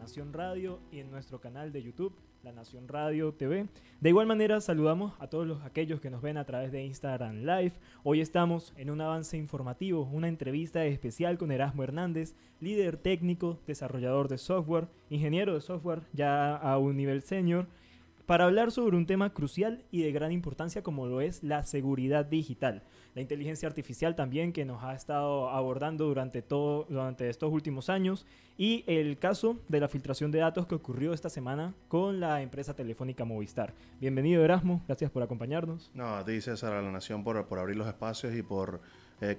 Nación Radio y en nuestro canal de YouTube, La Nación Radio TV. De igual manera, saludamos a todos aquellos que nos ven a través de Instagram Live. Hoy estamos en un avance informativo, una entrevista especial con Erasmo Hernández, líder técnico, desarrollador de software, ingeniero de software ya a un nivel senior, para hablar sobre un tema crucial y de gran importancia como lo es la seguridad digital. La inteligencia artificial también que nos ha estado abordando durante estos últimos años y el caso de la filtración de datos que ocurrió esta semana con la empresa telefónica Movistar. Bienvenido Erasmo, gracias por acompañarnos. No, a ti César, a la Nación por abrir los espacios y por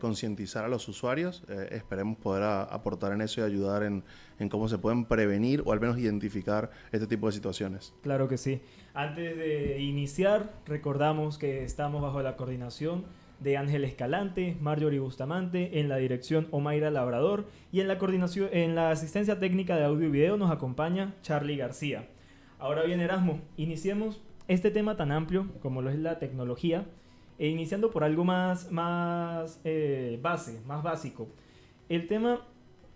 concientizar a los usuarios. Esperemos poder aportar en eso y ayudar en cómo se pueden prevenir o al menos identificar este tipo de situaciones. Claro que sí. Antes de iniciar, recordamos que estamos bajo la coordinación de Ángel Escalante, Marjorie Bustamante, en la dirección Omaira Labrador y en la coordinación, en la asistencia técnica de audio y video nos acompaña Charlie García. Ahora bien, Erasmo, iniciemos este tema tan amplio como lo es la tecnología, iniciando por algo más básico. El tema,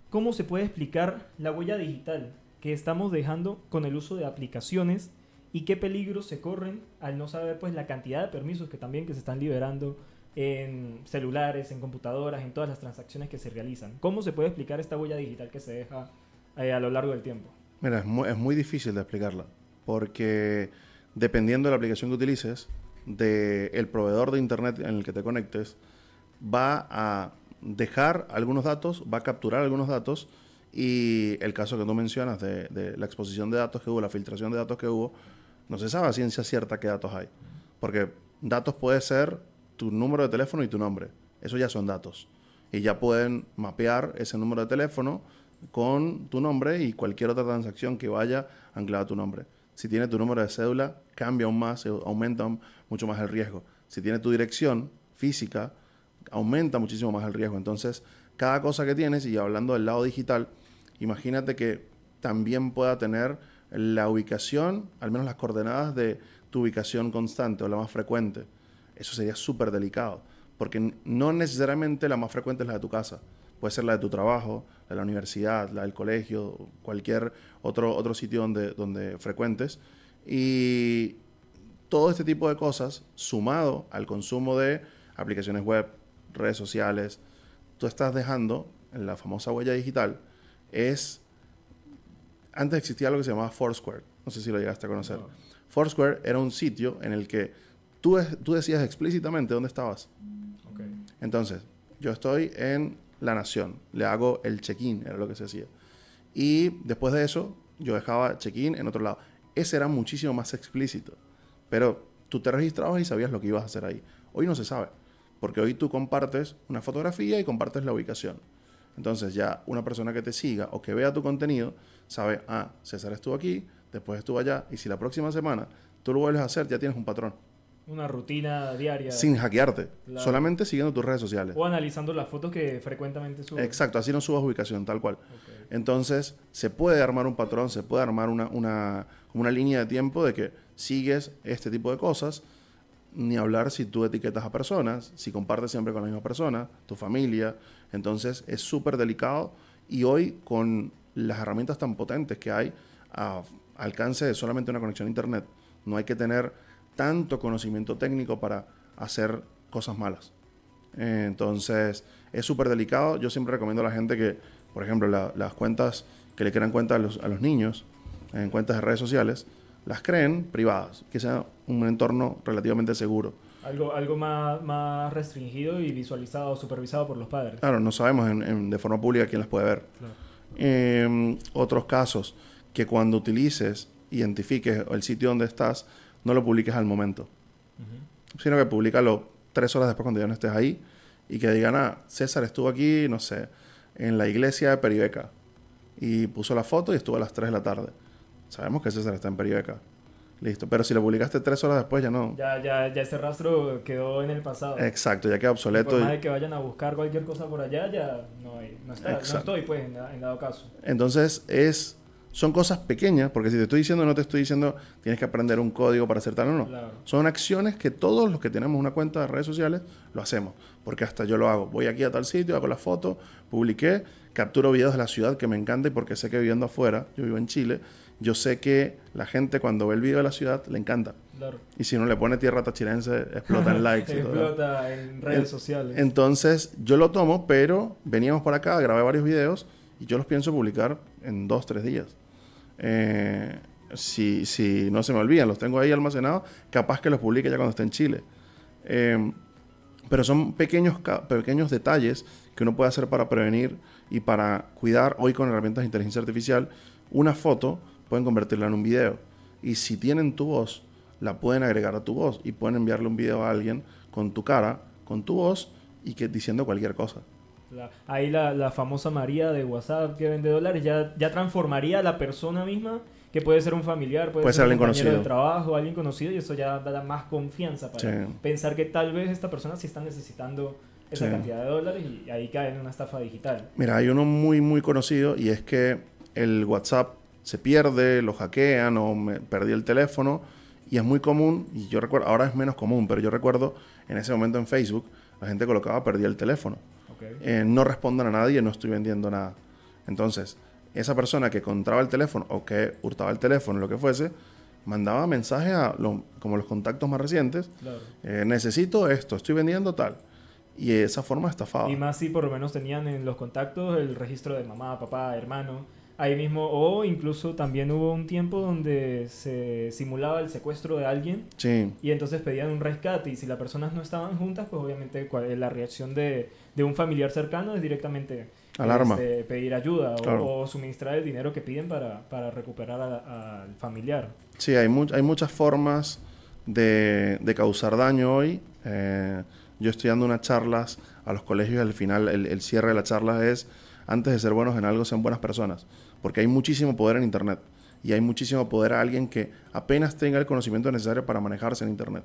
¿cómo se puede explicar la huella digital que estamos dejando con el uso de aplicaciones y qué peligros se corren al no saber pues la cantidad de permisos que se están liberando en celulares, en computadoras, en todas las transacciones que se realizan? ¿Cómo se puede explicar esta huella digital que se deja a lo largo del tiempo? Mira, es muy difícil de explicarla, porque dependiendo de la aplicación que utilices, del proveedor de internet en el que te conectes, va a dejar algunos datos, va a capturar algunos datos, y el caso que tú mencionas de la exposición de datos que hubo, la filtración de datos que hubo, no se sabe a ciencia cierta qué datos hay, porque datos puede ser tu número de teléfono y tu nombre. Eso ya son datos. Y ya pueden mapear ese número de teléfono con tu nombre y cualquier otra transacción que vaya anclada a tu nombre. Si tiene tu número de cédula, cambia aún más, aumenta mucho más el riesgo. Si tiene tu dirección física, aumenta muchísimo más el riesgo. Entonces, cada cosa que tienes, y hablando del lado digital, imagínate que también pueda tener la ubicación, al menos las coordenadas de tu ubicación constante o la más frecuente. Eso sería súper delicado, porque no necesariamente la más frecuente es la de tu casa. Puede ser la de tu trabajo, la de la universidad, la del colegio, cualquier otro sitio donde frecuentes. Y todo este tipo de cosas, sumado al consumo de aplicaciones web, redes sociales, tú estás dejando en la famosa huella digital. Antes existía algo que se llamaba Foursquare. No sé si lo llegaste a conocer. No. Foursquare era un sitio en el que tú decías explícitamente dónde estabas. Okay. Entonces, yo estoy en La Nación. Le hago el check-in, era lo que se hacía. Y después de eso, yo dejaba check-in en otro lado. Ese era muchísimo más explícito. Pero tú te registrabas y sabías lo que ibas a hacer ahí. Hoy no se sabe. Porque hoy tú compartes una fotografía y compartes la ubicación. Entonces ya una persona que te siga o que vea tu contenido sabe, César estuvo aquí, después estuvo allá. Y si la próxima semana tú lo vuelves a hacer, ya tienes un patrón. Una rutina diaria. Sin hackearte. Claro. Solamente siguiendo tus redes sociales. O analizando las fotos que frecuentemente subes. Exacto, así no subas ubicación, tal cual. Okay. Entonces, se puede armar un patrón, se puede armar una línea de tiempo de que sigues este tipo de cosas. Ni hablar si tú etiquetas a personas, si compartes siempre con la misma persona, tu familia. Entonces, es súper delicado. Y hoy, con las herramientas tan potentes que hay a alcance de solamente una conexión a internet, no hay que tener tanto conocimiento técnico para hacer cosas malas. Entonces, es súper delicado. Yo siempre recomiendo a la gente que, por ejemplo, las cuentas que le crean cuenta a los niños, en cuentas de redes sociales, las creen privadas, que sea un entorno relativamente seguro. Algo más restringido y visualizado, supervisado por los padres. Claro, no sabemos de forma pública quién las puede ver. Claro. Otros casos, que cuando utilices, identifiques el sitio donde estás, no lo publiques al momento, sino que públicalo 3 horas después cuando ya no estés ahí y que digan, César estuvo aquí, no sé, en la iglesia de Peribeca y puso la foto y estuvo a las 3 de la tarde. Sabemos que César está en Peribeca. Listo. Pero si lo publicaste 3 horas después, ya no. Ya ese rastro quedó en el pasado. Exacto, ya queda obsoleto. Por más de que vayan a buscar cualquier cosa por allá, ya no estoy, pues, en dado caso. Entonces, es son cosas pequeñas, porque si te estoy diciendo, no te estoy diciendo tienes que aprender un código para hacer tal o no. Claro. Son acciones que todos los que tenemos una cuenta de redes sociales lo hacemos, porque hasta yo lo hago. Voy aquí a tal sitio, hago la foto, publiqué, capturo videos de la ciudad que me encanta y porque sé que viviendo afuera, yo vivo en Chile, yo sé que la gente cuando ve el video de la ciudad le encanta. Claro. Y si uno le pone tierra tachirense, explota en likes. Y todo. Explota en redes sociales. Entonces, yo lo tomo, pero veníamos por acá, grabé varios videos y yo los pienso publicar en 2, 3 días. Si no se me olvidan, los tengo ahí almacenados, capaz que los publique ya cuando esté en Chile. Pero son pequeños detalles que uno puede hacer para prevenir y para cuidar. Hoy con herramientas de inteligencia artificial, una foto pueden convertirla en un video. Y si tienen tu voz, la pueden agregar a tu voz y pueden enviarle un video a alguien con tu cara, con tu voz y diciendo cualquier cosa. Ahí la famosa María de WhatsApp que vende dólares ya transformaría a la persona misma, que puede ser un familiar, puede ser un alguien compañero conocido de trabajo, alguien conocido, y eso ya da más confianza para pensar que tal vez esta persona sí está necesitando esa cantidad de dólares y ahí cae en una estafa digital. Mira, hay uno muy, muy conocido y es que el WhatsApp se pierde, lo hackean o me perdí el teléfono y es muy común, y yo recuerdo, ahora es menos común, pero yo recuerdo en ese momento en Facebook, la gente colocaba perdí el teléfono. Okay. No respondan a nadie, no estoy vendiendo nada. Entonces, esa persona que encontraba el teléfono o que hurtaba el teléfono, lo que fuese, mandaba mensajes como los contactos más recientes. Claro. Necesito esto, estoy vendiendo tal. Y de esa forma estafaba. Y más si por lo menos tenían en los contactos el registro de mamá, papá, hermano. Ahí mismo, o incluso también hubo un tiempo donde se simulaba el secuestro de alguien. Sí. Y entonces pedían un rescate. Y si las personas no estaban juntas, pues obviamente la reacción de un familiar cercano es directamente alarma. Pedir ayuda, claro. o suministrar el dinero que piden para recuperar al familiar. Sí, hay muchas formas de causar daño hoy. Yo estoy dando unas charlas a los colegios y al final el cierre de la charla es: antes de ser buenos en algo, sean buenas personas. Porque hay muchísimo poder en Internet. Y hay muchísimo poder a alguien que apenas tenga el conocimiento necesario para manejarse en Internet.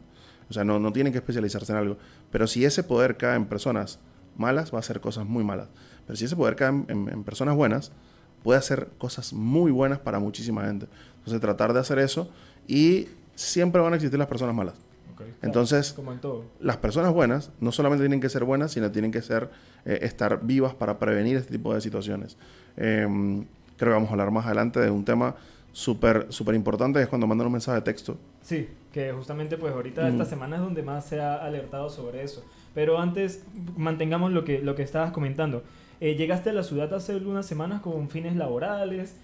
O sea, no tienen que especializarse en algo. Pero si ese poder cae en personas malas, va a hacer cosas muy malas. Pero si ese poder cae en personas buenas, puede hacer cosas muy buenas para muchísima gente. Entonces, tratar de hacer eso, y siempre van a existir las personas malas. Okay, claro. Entonces, como en todo, las personas buenas no solamente tienen que ser buenas, sino tienen que estar vivas para prevenir este tipo de situaciones. Creo que vamos a hablar más adelante de un tema súper importante, que es cuando mandan un mensaje de texto. Sí, que justamente pues ahorita esta semana es donde más se ha alertado sobre eso. Pero antes, mantengamos lo que estabas comentando. Llegaste a la ciudad hace unas semanas con fines laborales,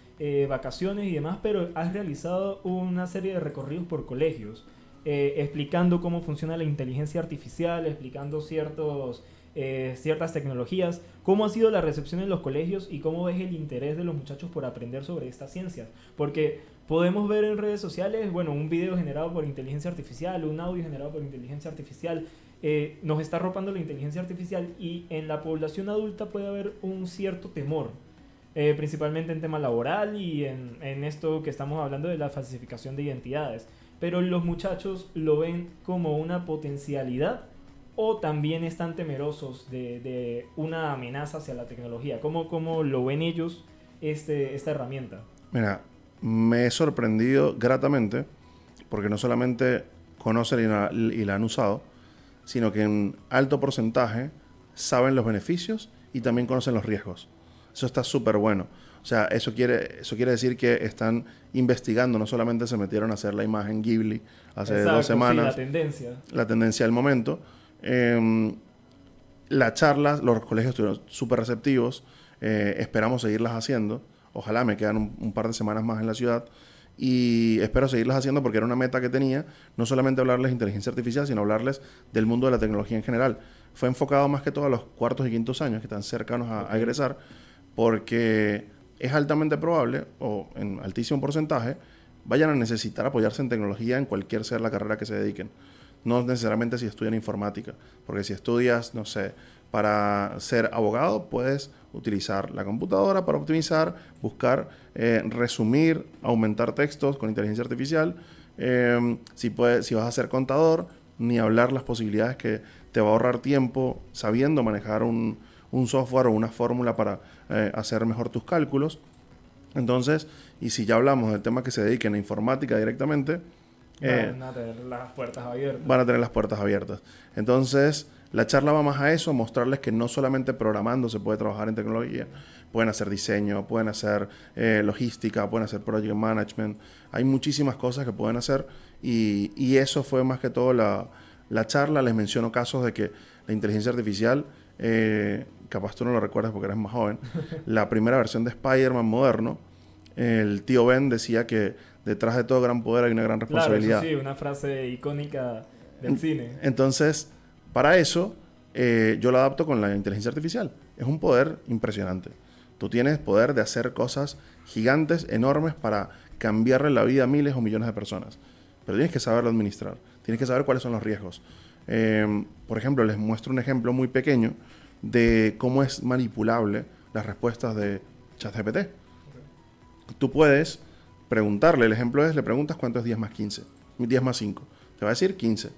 vacaciones y demás, pero has realizado una serie de recorridos por colegios, explicando cómo funciona la inteligencia artificial, explicando ciertas tecnologías. ¿Cómo ha sido la recepción en los colegios y cómo ves el interés de los muchachos por aprender sobre estas ciencias? Porque podemos ver en redes sociales, bueno, un video generado por inteligencia artificial, un audio generado por inteligencia artificial, nos está arropando la inteligencia artificial, y en la población adulta puede haber un cierto temor, principalmente en tema laboral y en esto que estamos hablando de la falsificación de identidades. Pero los muchachos lo ven como una potencialidad, o también están temerosos de una amenaza hacia la tecnología. ¿Cómo lo ven ellos esta herramienta? Mira, me he sorprendido gratamente, porque no solamente conocen y la han usado, sino que en alto porcentaje saben los beneficios y también conocen los riesgos. Eso está súper bueno. O sea, eso quiere decir que están investigando, no solamente se metieron a hacer la imagen Ghibli hace 2 semanas. Sí, la tendencia del momento. Las charlas, los colegios estuvieron súper receptivos. Esperamos seguirlas haciendo. Ojalá me quedan un par de semanas más en la ciudad. Y espero seguirlas haciendo porque era una meta que tenía, no solamente hablarles de inteligencia artificial, sino hablarles del mundo de la tecnología en general. Fue enfocado más que todo a los cuartos y quintos años que están cercanos a egresar, porque es altamente probable, o en altísimo porcentaje, vayan a necesitar apoyarse en tecnología en cualquier sea la carrera que se dediquen. No necesariamente si estudian informática, porque si estudias, no sé, para ser abogado, puedes utilizar la computadora para optimizar, buscar, resumir, aumentar textos con inteligencia artificial. Si vas a ser contador, ni hablar las posibilidades que te va a ahorrar tiempo sabiendo manejar un software o una fórmula para hacer mejor tus cálculos. Entonces, y si ya hablamos del tema que se dediquen a informática directamente, Van a tener las puertas abiertas. van a tener las puertas abiertas. Entonces, la charla va más a eso, mostrarles que no solamente programando se puede trabajar en tecnología, pueden hacer diseño, pueden hacer logística, pueden hacer project management, hay muchísimas cosas que pueden hacer y eso fue más que todo la charla. Les menciono casos de que la inteligencia artificial, capaz tú no lo recuerdas porque eres más joven, la primera versión de Spider-Man moderno, el tío Ben decía que detrás de todo gran poder hay una gran responsabilidad. Claro, eso sí, una frase icónica del cine. Entonces, para eso, yo lo adapto con la inteligencia artificial. Es un poder impresionante. Tú tienes poder de hacer cosas gigantes, enormes, para cambiarle la vida a miles o millones de personas. Pero tienes que saberlo administrar. Tienes que saber cuáles son los riesgos. Por ejemplo, les muestro un ejemplo muy pequeño de cómo es manipulable las respuestas de ChatGPT. Okay. Tú puedes preguntarle, el ejemplo es, le preguntas cuánto es 10 más 15, 10 más 5. Te va a decir 15.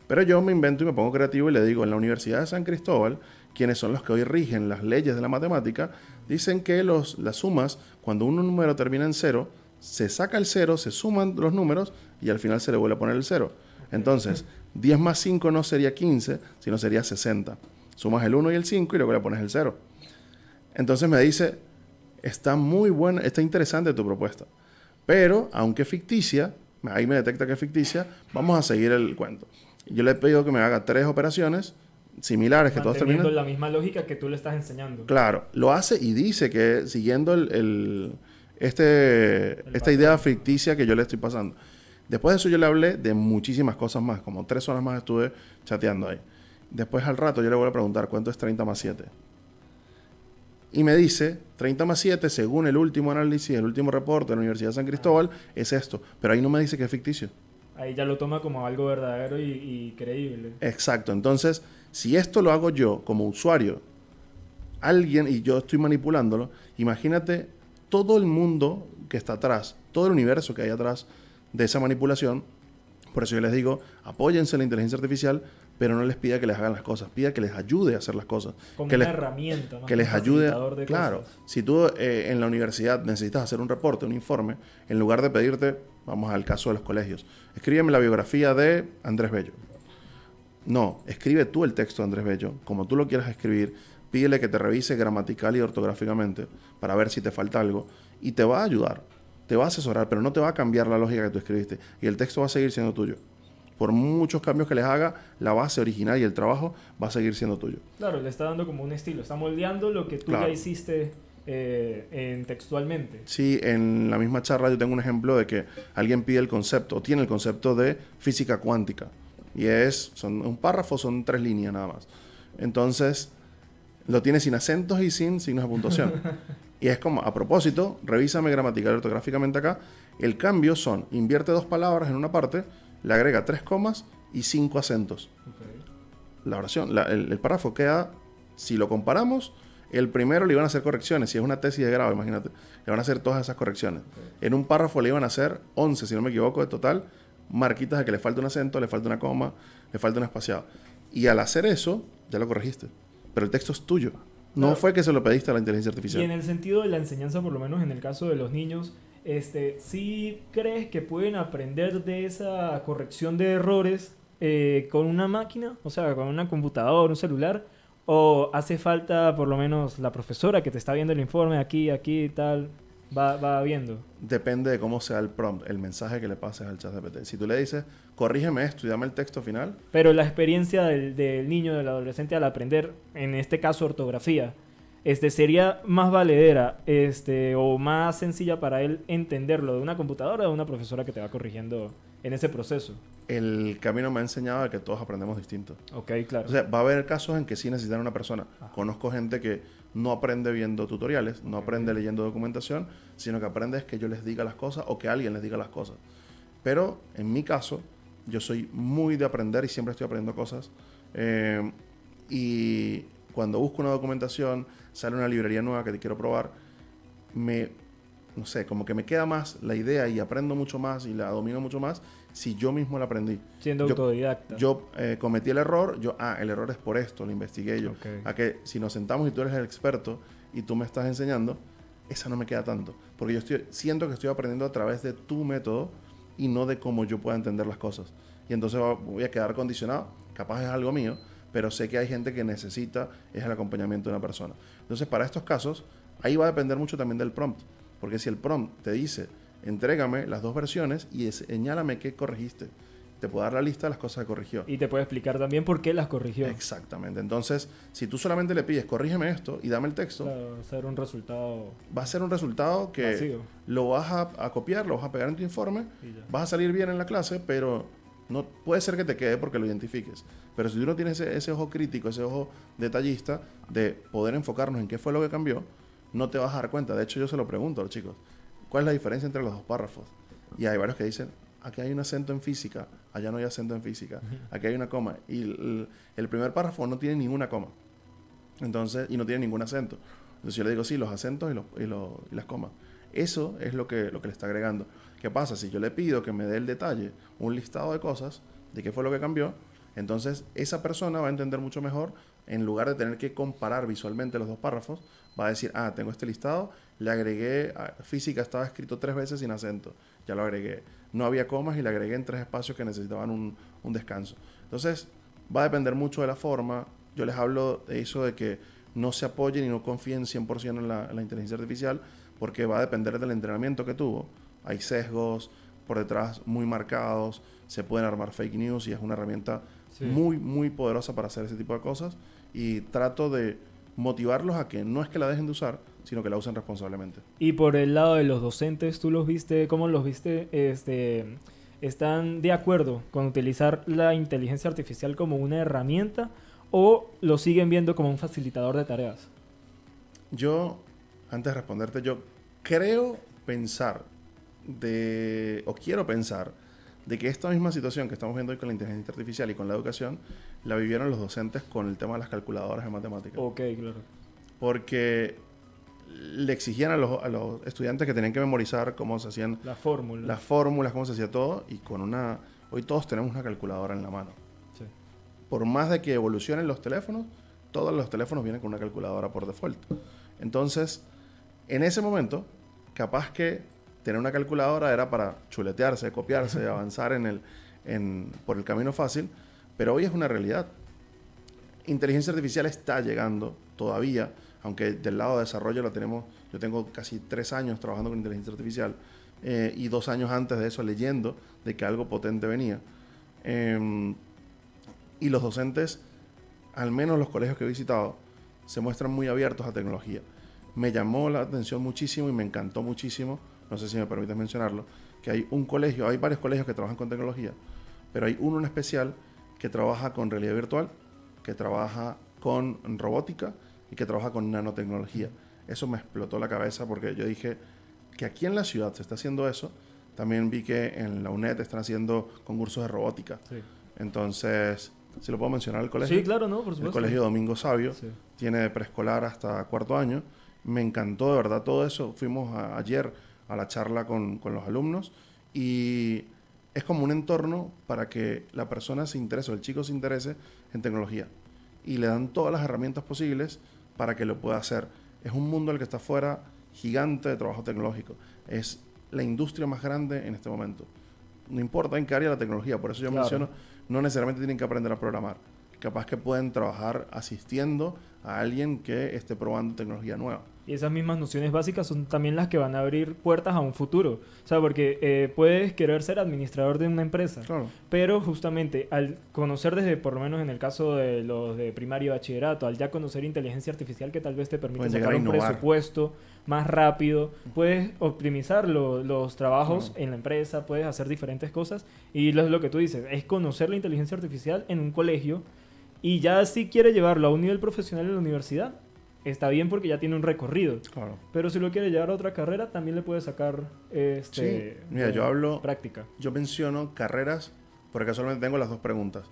Pero yo me invento y me pongo creativo y le digo, en la Universidad de San Cristóbal, quienes son los que hoy rigen las leyes de la matemática, dicen que las sumas, cuando un número termina en 0, se saca el 0, se suman los números y al final se le vuelve a poner el 0. Entonces, 10 más 5 no sería 15, sino sería 60. Sumas el 1 y el 5 y luego le pones el 0. Entonces me dice, está muy buena, está interesante tu propuesta. Pero, aunque ficticia, ahí me detecta que es ficticia, vamos a seguir el cuento. Yo le he pedido que me haga 3 operaciones similares, que todos terminan. La misma lógica que tú le estás enseñando. Claro, lo hace y dice que siguiendo esta idea ficticia que yo le estoy pasando. Después de eso yo le hablé de muchísimas cosas más, como 3 horas más estuve chateando ahí. Después al rato yo le voy a preguntar cuánto es 30 más 7. Y me dice, 30 más 7, según el último análisis, el último reporte de la Universidad de San Cristóbal, es esto. Pero ahí no me dice que es ficticio. Ahí ya lo toma como algo verdadero y creíble. Exacto. Entonces, si esto lo hago yo como usuario, alguien, y yo estoy manipulándolo, imagínate todo el mundo que está atrás, todo el universo que hay atrás de esa manipulación. Por eso yo les digo, apóyense la inteligencia artificial, pero no les pida que les hagan las cosas, pida que les ayude a hacer las cosas. Como que una les, herramienta, ¿no? Que les ayude. Claro, si tú en la universidad necesitas hacer un reporte, un informe, en lugar de pedirte, vamos al caso de los colegios, escríbeme la biografía de Andrés Bello. No, escribe tú el texto de Andrés Bello, como tú lo quieras escribir, pídele que te revise gramatical y ortográficamente para ver si te falta algo y te va a ayudar, te va a asesorar, pero no te va a cambiar la lógica que tú escribiste y el texto va a seguir siendo tuyo. Por muchos cambios que les haga, la base original y el trabajo va a seguir siendo tuyo. Claro, le está dando como un estilo, está moldeando lo que tú ya hiciste textualmente. Sí, en la misma charla yo tengo un ejemplo de que alguien pide el concepto, o tiene el concepto de física cuántica. Y son un párrafo, son 3 líneas nada más. Entonces, lo tiene sin acentos y sin signos de puntuación. Y es como, a propósito, revísame gramatical y ortográficamente acá. El cambio son, invierte 2 palabras en una parte, le agrega 3 comas y 5 acentos. Okay. La oración, el párrafo queda, si lo comparamos, el primero le iban a hacer correcciones. Si es una tesis de grado, imagínate, le van a hacer todas esas correcciones. Okay. En un párrafo le iban a hacer 11, si no me equivoco, de total, marquitas de que le falta un acento, le falta una coma, le falta un espaciado. Y al hacer eso, ya lo corregiste. Pero el texto es tuyo. No fue que se lo pediste a la inteligencia artificial. Y en el sentido de la enseñanza, por lo menos en el caso de los niños, ¿sí crees que pueden aprender de esa corrección de errores con una máquina? O sea, con una computadora, un celular. ¿O hace falta por lo menos la profesora que te está viendo el informe aquí y tal? Va viendo. Depende de cómo sea el prompt, el mensaje que le pases al ChatGPT. Si tú le dices, corrígeme esto y dame el texto final. Pero la experiencia del niño, del adolescente al aprender, en este caso ortografía, ¿sería más valedera o más sencilla para él entenderlo de una computadora o de una profesora que te va corrigiendo en ese proceso? El camino me ha enseñado a que todos aprendemos distinto. Ok, claro. O sea, va a haber casos en que sí necesitan una persona. Ajá. Conozco gente que no aprende viendo tutoriales, no aprende leyendo documentación, sino que aprende es que yo les diga las cosas o que alguien les diga las cosas. Pero en mi caso, yo soy muy de aprender y siempre estoy aprendiendo cosas. Y cuando busco una documentación, sale una librería nueva que te quiero probar, no sé, como que me queda más la idea y aprendo mucho más y la domino mucho más si yo mismo la aprendí. Siendo autodidacta. Yo cometí el error, el error es por esto, lo investigué yo. Okay. A que si nos sentamos y tú eres el experto y tú me estás enseñando, esa no me queda tanto. Porque siento que estoy aprendiendo a través de tu método y no de cómo yo pueda entender las cosas. Y entonces voy a quedar condicionado. Capaz es algo mío, pero sé que hay gente que necesita es el acompañamiento de una persona. Entonces, para estos casos, ahí va a depender mucho también del prompt. Porque si el prompt te dice, entrégame las dos versiones y señálame qué corregiste, te puedo dar la lista de las cosas que corrigió. Y te puede explicar también por qué las corrigió. Exactamente. Entonces, si tú solamente le pides, corrígeme esto y dame el texto, Claro, va a ser un resultado va a ser un resultado que vacío. lo vas a copiar, lo vas a pegar en tu informe, vas a salir bien en la clase, pero no puede ser que te quede porque lo identifiques. Pero si tú no tienes ese ojo crítico, ese ojo detallista de poder enfocarnos en qué fue lo que cambió, no te vas a dar cuenta. De hecho, yo se lo pregunto a los chicos, ¿cuál es la diferencia entre los dos párrafos? Y hay varios que dicen, aquí hay un acento en física, allá no hay acento en física, aquí hay una coma. Y el primer párrafo no tiene ninguna coma. Entonces, y no tiene ningún acento. Entonces yo le digo, sí, los acentos y las comas. Eso es lo que le está agregando. ¿Qué pasa? Si yo le pido que me dé el detalle, un listado de cosas, de qué fue lo que cambió, entonces esa persona va a entender mucho mejor, en lugar de tener que comparar visualmente los dos párrafos, va a decir, tengo este listado, le agregué, física estaba escrito 3 veces sin acento, ya lo agregué. No había comas y le agregué en 3 espacios que necesitaban un descanso. Entonces, va a depender mucho de la forma. Yo les hablo de eso de que no se apoyen y no confíen 100% en la inteligencia artificial, porque va a depender del entrenamiento que tuvo. Hay sesgos por detrás muy marcados, se pueden armar fake news y es una herramienta muy, muy poderosa para hacer ese tipo de cosas. Y trato de motivarlos a que no es que la dejen de usar, sino que la usen responsablemente. Y por el lado de los docentes, ¿tú los viste? ¿Cómo los viste? ¿Están de acuerdo con utilizar la inteligencia artificial como una herramienta o lo siguen viendo como un facilitador de tareas? Yo, antes de responderte, yo quiero pensar de que esta misma situación que estamos viendo hoy con la inteligencia artificial y con la educación, la vivieron los docentes con el tema de las calculadoras de matemáticas. Ok, claro. Porque le exigían a los estudiantes que tenían que memorizar cómo se hacían las fórmulas, cómo se hacía todo, y hoy todos tenemos una calculadora en la mano. Sí. Por más de que evolucionen los teléfonos, todos los teléfonos vienen con una calculadora por default. Entonces, en ese momento, capaz que tener una calculadora era para chuletearse, copiarse, avanzar por el camino fácil, pero hoy es una realidad. Inteligencia artificial está llegando todavía, aunque del lado de desarrollo yo tengo casi 3 años trabajando con inteligencia artificial y 2 años antes de eso leyendo de que algo potente venía. Y los docentes, al menos los colegios que he visitado, se muestran muy abiertos a tecnología. Me llamó la atención muchísimo y me encantó muchísimo, no sé si me permites mencionarlo, que hay varios colegios que trabajan con tecnología, pero hay uno en especial que trabaja con realidad virtual, que trabaja con robótica y que trabaja con nanotecnología. Eso me explotó la cabeza porque yo dije que aquí en la ciudad se está haciendo eso. También vi que en la UNED están haciendo concursos de robótica. Sí. Entonces, ¿sí lo puedo mencionar el colegio? Sí, claro, ¿no? Por supuesto. El Colegio Domingo Sabio. Sí. Tiene de preescolar hasta 4º año. Me encantó de verdad todo eso. Fuimos ayer a la charla con los alumnos y es como un entorno para que la persona se interese o el chico se interese en tecnología. Y le dan todas las herramientas posibles para que lo pueda hacer. Es un mundo al que está afuera gigante de trabajo tecnológico. Es la industria más grande en este momento. No importa en qué área de la tecnología, por eso yo menciono, no necesariamente tienen que aprender a programar. Capaz que pueden trabajar asistiendo a alguien que esté probando tecnología nueva. Y esas mismas nociones básicas son también las que van a abrir puertas a un futuro. O sea, porque puedes querer ser administrador de una empresa, claro, pero justamente al conocer desde, por lo menos en el caso de los de primaria y bachillerato, al ya conocer inteligencia artificial que tal vez te permite sacar un presupuesto más rápido, puedes optimizar los trabajos en la empresa, puedes hacer diferentes cosas. Y lo que tú dices, es conocer la inteligencia artificial en un colegio y ya si quiere llevarlo a un nivel profesional en la universidad, está bien porque ya tiene un recorrido. Claro. Pero si lo quiere llevar a otra carrera, también le puede sacar sí. Mira, práctica. Yo menciono carreras porque casualmente tengo las dos preguntas.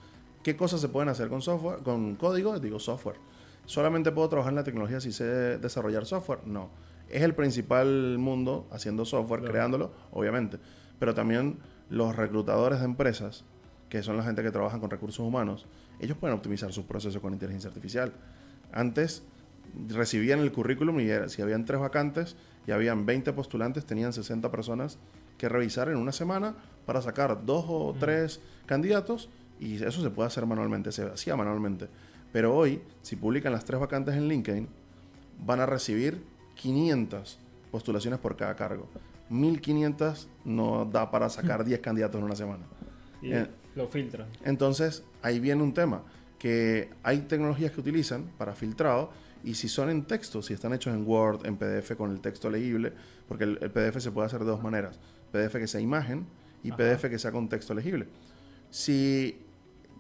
¿Qué cosas se pueden hacer con software, con código? Digo software. ¿Solamente puedo trabajar en la tecnología si sé desarrollar software? No. Es el principal mundo haciendo software, claro, creándolo, obviamente. Pero también los reclutadores de empresas, que son la gente que trabaja con recursos humanos, ellos pueden optimizar sus procesos con inteligencia artificial. Antes recibían el currículum y si habían 3 vacantes y habían 20 postulantes, tenían 60 personas que revisar en una semana para sacar 2 o 3 candidatos, y eso se puede hacer manualmente, se hacía manualmente. Pero hoy, si publican las 3 vacantes en LinkedIn, van a recibir 500 postulaciones por cada cargo. 1500 no da para sacar 10 candidatos en una semana. Y lo filtran. Entonces, ahí viene un tema, que hay tecnologías que utilizan para filtrado, y si son en texto, si están hechos en Word, en PDF con el texto legible, porque el PDF se puede hacer de 2 maneras, PDF que sea imagen y PDF que sea con texto legible. Si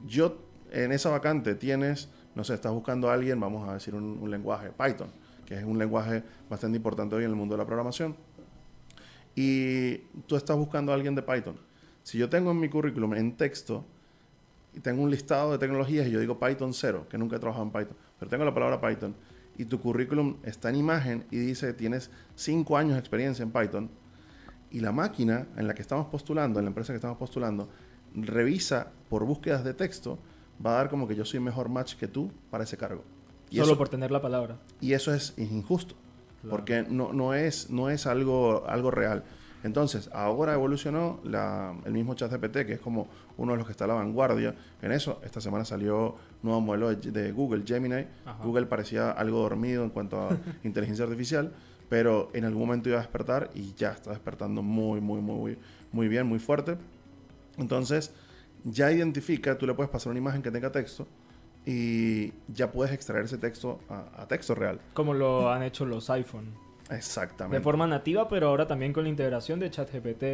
yo en esa vacante tienes, no sé, estás buscando a alguien, vamos a decir un lenguaje, Python, que es un lenguaje bastante importante hoy en el mundo de la programación, y tú estás buscando a alguien de Python. Si yo tengo en mi currículum en texto y tengo un listado de tecnologías y yo digo Python 0, que nunca he trabajado en Python, pero tengo la palabra Python, y tu currículum está en imagen y dice que tienes 5 años de experiencia en Python, y la máquina en la que estamos postulando, en la empresa que estamos postulando, revisa por búsquedas de texto, va a dar como que yo soy mejor match que tú para ese cargo. Y Solo eso, por tener la palabra. y eso es injusto, Claro. porque no es algo real. Entonces, ahora evolucionó el mismo ChatGPT, que es como uno de los que está a la vanguardia en eso. Esta semana salió un nuevo modelo de Google, Gemini. Ajá. Google parecía algo dormido en cuanto a inteligencia artificial, pero en algún momento iba a despertar y ya está despertando muy bien, muy fuerte. Entonces, ya identifica, tú le puedes pasar una imagen que tenga texto y ya puedes extraer ese texto a texto real. Como lo han hecho los iPhone. Exactamente. De forma nativa, pero ahora también con la integración de ChatGPT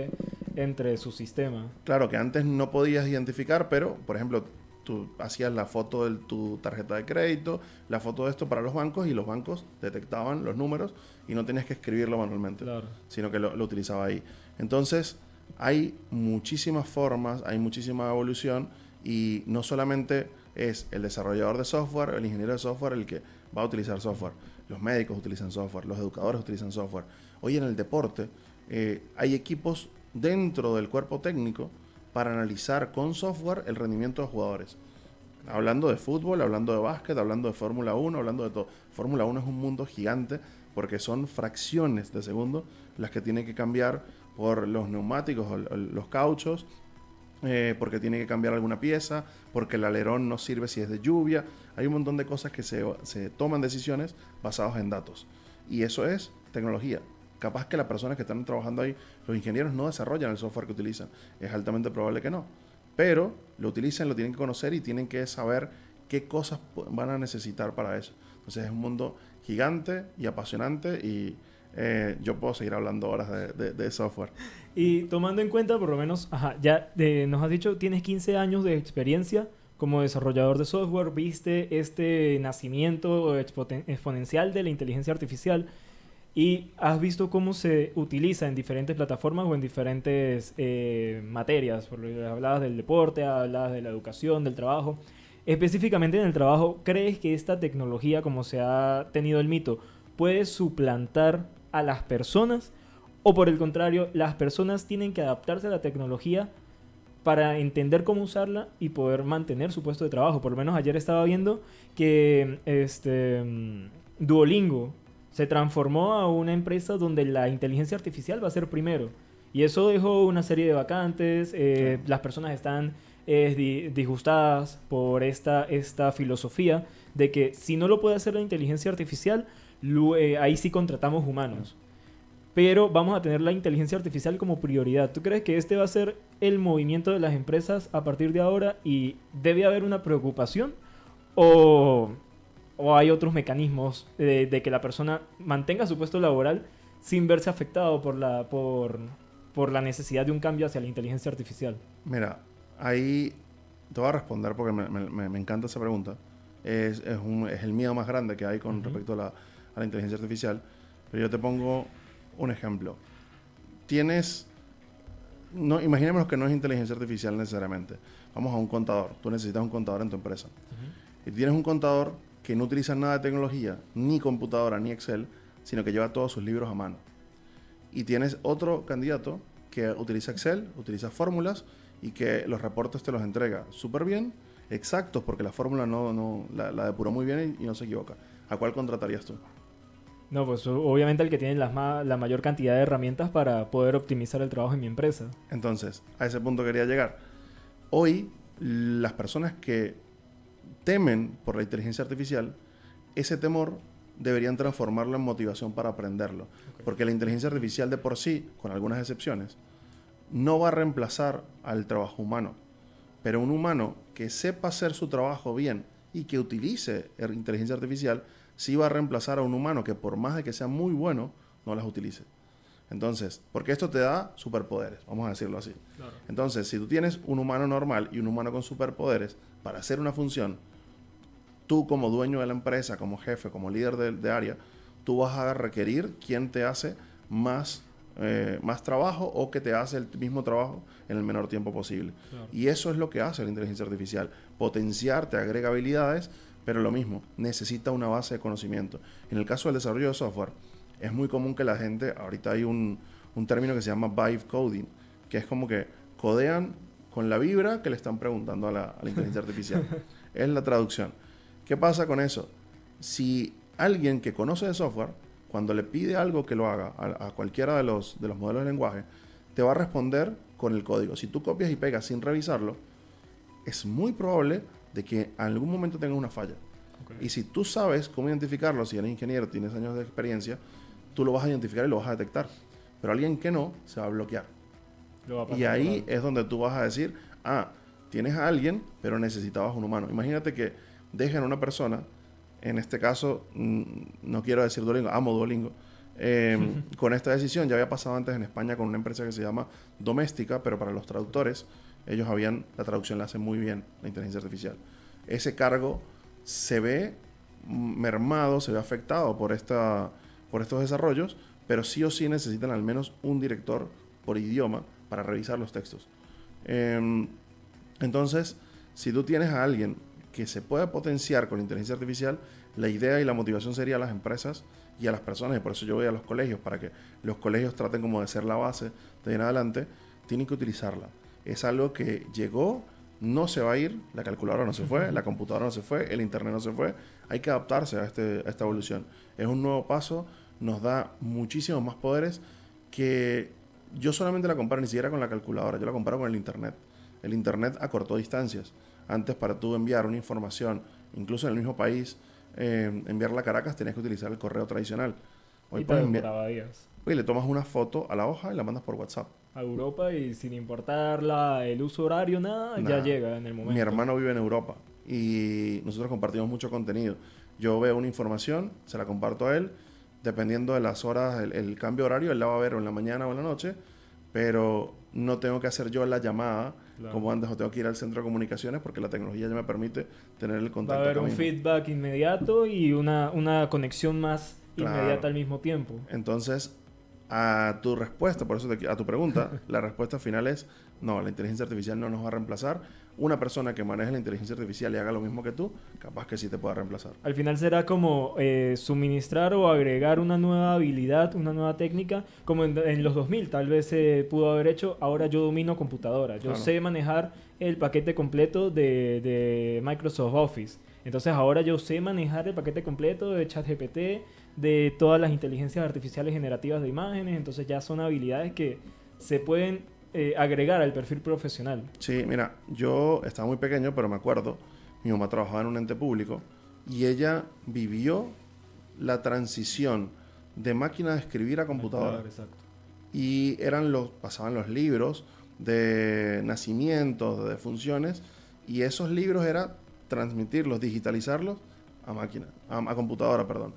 entre su sistema. Claro, que antes no podías identificar, pero, por ejemplo, tú hacías la foto de tu tarjeta de crédito, la foto de esto para los bancos, y los bancos detectaban los números y no tenías que escribirlo manualmente, Claro. sino que lo utilizaba ahí. Entonces, hay muchísimas formas, hay muchísima evolución, y no solamente es el desarrollador de software, el ingeniero de software el que va a utilizar software. Los médicos utilizan software, los educadores utilizan software. Hoy en el deporte hay equipos dentro del cuerpo técnico para analizar con software el rendimiento de jugadores. Hablando de fútbol, hablando de básquet, hablando de Fórmula 1, hablando de todo. Fórmula 1 es un mundo gigante porque son fracciones de segundo las que tienen que cambiar por los neumáticos o los cauchos, porque tiene que cambiar alguna pieza, porque el alerón no sirve si es de lluvia. Hay un montón de cosas que se toman decisiones basadas en datos. Y eso es tecnología. Capaz que las personas que están trabajando ahí, los ingenieros, no desarrollan el software que utilizan. Es altamente probable que no. Pero lo utilizan, lo tienen que conocer y tienen que saber qué cosas van a necesitar para eso. Entonces es un mundo gigante y apasionante, y yo puedo seguir hablando horas de software. Y tomando en cuenta, por lo menos, nos has dicho, tienes 15 años de experiencia como desarrollador de software, viste este nacimiento exponencial de la inteligencia artificial y has visto cómo se utiliza en diferentes plataformas o en diferentes materias. Hablabas del deporte, hablabas de la educación, del trabajo. Específicamente en el trabajo, ¿crees que esta tecnología, como se ha tenido el mito, puede suplantar a las personas? ¿O por el contrario, las personas tienen que adaptarse a la tecnología para entender cómo usarla y poder mantener su puesto de trabajo? Por lo menos ayer estaba viendo que Duolingo se transformó a una empresa donde la inteligencia artificial va a ser primero. Y eso dejó una serie de vacantes. Las personas están disgustadas por esta filosofía de que si no lo puede hacer la inteligencia artificial, ahí sí contratamos humanos. Pero vamos a tener la inteligencia artificial como prioridad. ¿Tú crees que este va a ser el movimiento de las empresas a partir de ahora y debe haber una preocupación? ¿O hay otros mecanismos de que la persona mantenga su puesto laboral sin verse afectado por la necesidad de un cambio hacia la inteligencia artificial? Mira, ahí te voy a responder porque me encanta esa pregunta. Es el miedo más grande que hay con respecto a la inteligencia artificial. Pero yo te pongo un ejemplo. Imaginémonos que no es inteligencia artificial necesariamente. Vamos a un contador. Tú necesitas un contador en tu empresa. Y tienes un contador que no utiliza nada de tecnología, ni computadora, ni Excel, sino que lleva todos sus libros a mano. Y tienes otro candidato que utiliza Excel, utiliza fórmulas y que los reportes te los entrega súper bien exactos porque la fórmula la depuró muy bien y no se equivoca. ¿A cuál contratarías tú? No, pues obviamente el que tiene la mayor cantidad de herramientas para poder optimizar el trabajo en mi empresa. Entonces, a ese punto quería llegar. Hoy, las personas que temen por la inteligencia artificial, ese temor deberían transformarlo en motivación para aprenderlo. Okay. Porque la inteligencia artificial de por sí, con algunas excepciones, no va a reemplazar al trabajo humano. Pero un humano que sepa hacer su trabajo bien y que utilice inteligencia artificial, sí va a reemplazar a un humano que por más de que sea muy bueno, no las utilice. Entonces, porque esto te da superpoderes, vamos a decirlo así. Claro. Entonces, si tú tienes un humano normal y un humano con superpoderes para hacer una función, tú como dueño de la empresa, como jefe, como líder de área, tú vas a requerir quién te hace más trabajo o que te hace el mismo trabajo en el menor tiempo posible. Claro. Y eso es lo que hace la inteligencia artificial. Potenciar, te agrega habilidades, pero lo mismo, necesita una base de conocimiento. En el caso del desarrollo de software, es muy común que la gente, ahorita hay un término que se llama vibe coding, que es como que codean con la vibra que le están preguntando a la inteligencia artificial. Es la traducción. ¿Qué pasa con eso? Si alguien que conoce de software, cuando le pide algo que lo haga a cualquiera de los modelos de lenguaje, te va a responder con el código. Si tú copias y pegas sin revisarlo, es muy probable de que en algún momento tengas una falla. Okay. Y si tú sabes cómo identificarlo, si eres ingeniero, tienes años de experiencia, tú lo vas a identificar y lo vas a detectar. Pero alguien que no, se va a bloquear. Y ahí es donde tú vas a decir, tienes a alguien, pero necesitabas un humano. Imagínate que dejen a una persona, en este caso, no quiero decir Duolingo, amo Duolingo, con esta decisión. Ya había pasado antes en España con una empresa que se llama Doméstica, pero para los traductores, la traducción la hace muy bien la inteligencia artificial. Ese cargo se ve mermado, se ve afectado por estos desarrollos, pero sí o sí necesitan al menos un director por idioma para revisar los textos. Entonces, si tú tienes a alguien que se pueda potenciar con la inteligencia artificial, la idea y la motivación sería a las empresas y a las personas, y por eso yo voy a los colegios, para que los colegios traten como de ser la base de ahí en adelante, tienen que utilizarla. Es algo que llegó, no se va a ir, la calculadora no se fue, la computadora no se fue, el internet no se fue, hay que adaptarse a esta evolución. Es un nuevo paso, nos da muchísimos más poderes que yo solamente la comparo ni siquiera con la calculadora, yo la comparo con el internet. El internet acortó distancias. Antes, para tú enviar una información, incluso en el mismo país, enviarla a Caracas, tenías que utilizar el correo tradicional. Hoy te demoraba días. Hoy le tomas una foto a la hoja y la mandas por WhatsApp. A Europa, y sin importar el uso horario, nada, ya llega en el momento. Mi hermano vive en Europa y nosotros compartimos mucho contenido. Yo veo una información, se la comparto a él, dependiendo de las horas, el cambio horario, él la va a ver o en la mañana o en la noche, pero no tengo que hacer yo la llamada, claro, como antes, o tengo que ir al centro de comunicaciones porque la tecnología ya me permite tener el contacto. Va a haber un feedback inmediato y una conexión más inmediata al mismo tiempo. Entonces, a tu respuesta, por eso a tu pregunta, la respuesta final es no, la inteligencia artificial no nos va a reemplazar. Una persona que maneje la inteligencia artificial y haga lo mismo que tú, capaz que sí te pueda reemplazar. Al final será como suministrar o agregar una nueva habilidad, una nueva técnica, como en los 2000 tal vez se pudo haber hecho. Ahora yo domino computadora, yo sé manejar el paquete completo de Microsoft Office. Entonces ahora yo sé manejar el paquete completo de ChatGPT, de todas las inteligencias artificiales generativas de imágenes. Entonces ya son habilidades que se pueden agregar al perfil profesional. Sí, mira, yo estaba muy pequeño, pero me acuerdo, mi mamá trabajaba en un ente público y ella vivió la transición de máquina de escribir a computadora. Exacto. Y pasaban los libros de nacimientos, de defunciones, y esos libros era transmitirlos, digitalizarlos a máquina, a computadora, perdón.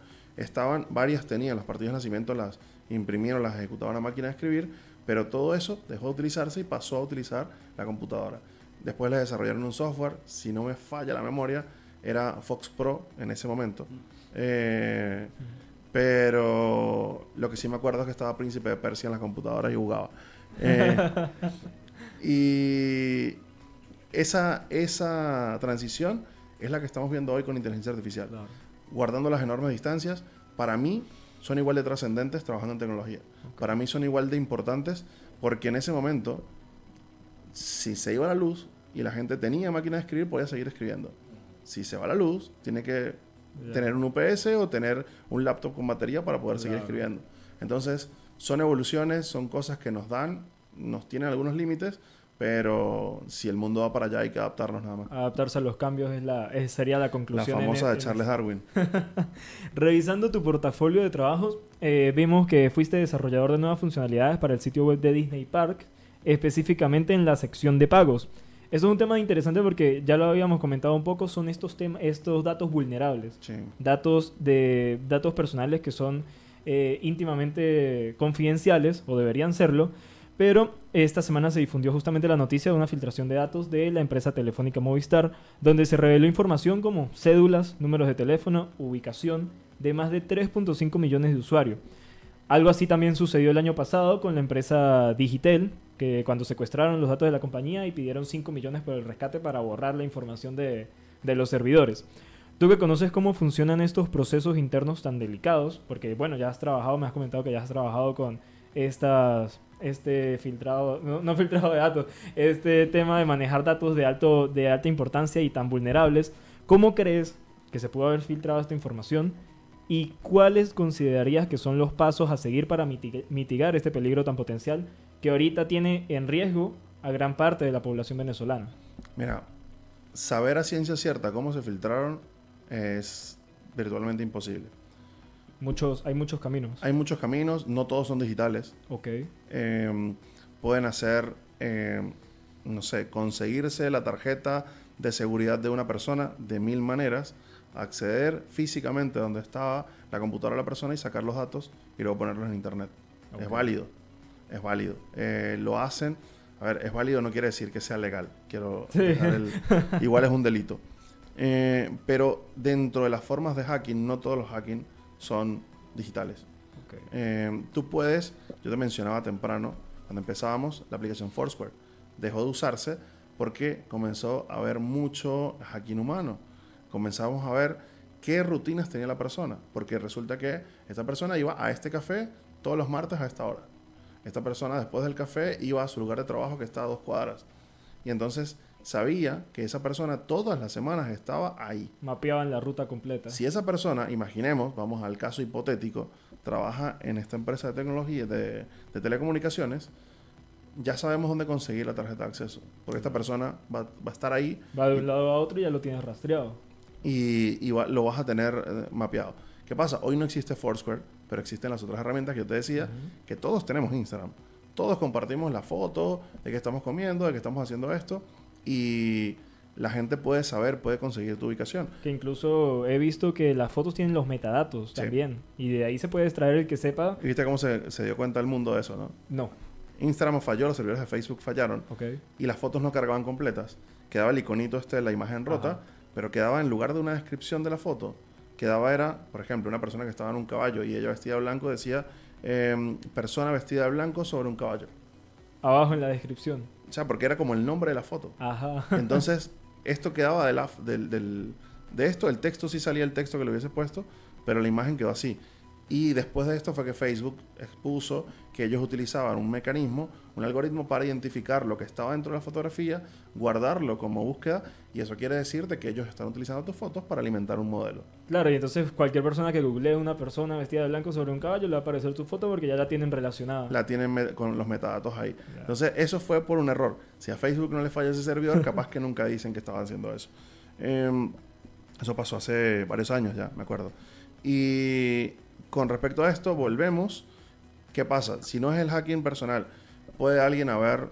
Varias tenían, las partidas de nacimiento las imprimieron, las ejecutaban a máquina de escribir, pero todo eso dejó de utilizarse y pasó a utilizar la computadora. Después le desarrollaron un software, si no me falla la memoria, era Fox Pro en ese momento. Pero lo que sí me acuerdo es que estaba Príncipe de Persia en las computadoras y jugaba. Y esa transición es la que estamos viendo hoy con inteligencia artificial. Claro. Guardando las enormes distancias, para mí son igual de trascendentes trabajando en tecnología. Okay. Para mí son igual de importantes porque en ese momento, si se iba la luz, y la gente tenía máquina de escribir, podía seguir escribiendo. Si se va la luz, tiene que tener un UPS o tener un laptop con batería para poder seguir escribiendo. Entonces, son evoluciones, son cosas que nos tienen algunos límites, pero si el mundo va para allá hay que adaptarnos nada más. Adaptarse a los cambios sería la conclusión. La famosa de Charles Darwin. Revisando tu portafolio de trabajos, vimos que fuiste desarrollador de nuevas funcionalidades para el sitio web de Disney Park, específicamente en la sección de pagos. Eso es un tema interesante porque ya lo habíamos comentado un poco, son estos datos vulnerables. Sí. Datos personales que son íntimamente confidenciales, o deberían serlo, pero esta semana se difundió justamente la noticia de una filtración de datos de la empresa telefónica Movistar, donde se reveló información como cédulas, números de teléfono, ubicación de más de 3.5 millones de usuarios. Algo así también sucedió el año pasado con la empresa Digitel, que cuando secuestraron los datos de la compañía y pidieron 5 millones por el rescate para borrar la información de los servidores. Tú que conoces cómo funcionan estos procesos internos tan delicados, porque bueno, ya has trabajado, me has comentado que ya has trabajado con este filtrado, no filtrado de datos, este tema de manejar datos de alta importancia y tan vulnerables. ¿Cómo crees que se pudo haber filtrado esta información? ¿Y cuáles considerarías que son los pasos a seguir para mitigar este peligro tan potencial que ahorita tiene en riesgo a gran parte de la población venezolana? Mira, saber a ciencia cierta cómo se filtraron es virtualmente imposible. Hay muchos caminos. Hay muchos caminos, no todos son digitales. Ok. Pueden hacer, no sé, conseguirse la tarjeta de seguridad de una persona de 1000 maneras, acceder físicamente donde estaba la computadora de la persona y sacar los datos y luego ponerlos en internet. Okay. Es válido. Lo hacen. A ver, es válido no quiere decir que sea legal. Igual es un delito. Pero dentro de las formas de hacking, no todos los hacking son digitales. Okay. Yo te mencionaba temprano, cuando empezábamos, la aplicación Foursquare dejó de usarse porque comenzó a haber mucho hacking humano. Comenzamos a ver qué rutinas tenía la persona, porque resulta que esta persona iba a este café todos los martes a esta hora. Esta persona después del café iba a su lugar de trabajo que está a 2 cuadras. Y entonces sabía que esa persona todas las semanas estaba ahí. Mapeaban la ruta completa. Si esa persona, imaginemos, vamos al caso hipotético, trabaja en esta empresa de tecnología, de telecomunicaciones, ya sabemos dónde conseguir la tarjeta de acceso. Porque esta persona va a estar ahí. Va de un lado a otro y ya lo tienes rastreado. Y lo vas a tener mapeado. ¿Qué pasa? Hoy no existe Foursquare, pero existen las otras herramientas que yo te decía, que todos tenemos Instagram. Todos compartimos la foto de que estamos comiendo, de que estamos haciendo esto, y la gente puede conseguir tu ubicación. Que incluso he visto que las fotos tienen los metadatos también, y de ahí se puede extraer el que sepa. ¿Y viste cómo se dio cuenta el mundo de eso, no? No. Instagram falló, los servidores de Facebook fallaron, y las fotos no cargaban completas. Quedaba el iconito de la imagen rota, pero quedaba en lugar de una descripción de la foto, era, por ejemplo, una persona que estaba en un caballo y ella vestida de blanco decía persona vestida de blanco sobre un caballo. Abajo en la descripción. O sea, porque era como el nombre de la foto. Ajá. Entonces, esto quedaba de esto, el texto sí salía el texto que le hubiese puesto, pero la imagen quedó así. Y después de esto fue que Facebook expuso que ellos utilizaban un mecanismo, un algoritmo para identificar lo que estaba dentro de la fotografía, guardarlo como búsqueda, y eso quiere decirte que ellos están utilizando tus fotos para alimentar un modelo. Claro, y entonces cualquier persona que googlee una persona vestida de blanco sobre un caballo le va a aparecer tu foto porque ya la tienen relacionada. La tienen con los metadatos ahí. Yeah. Entonces, eso fue por un error. Si a Facebook no le falla ese servidor, capaz que nunca dicen que estaban haciendo eso. Eso pasó hace varios años ya, me acuerdo. Y con respecto a esto, volvemos. ¿Qué pasa? Si no es el hacking personal, puede alguien haber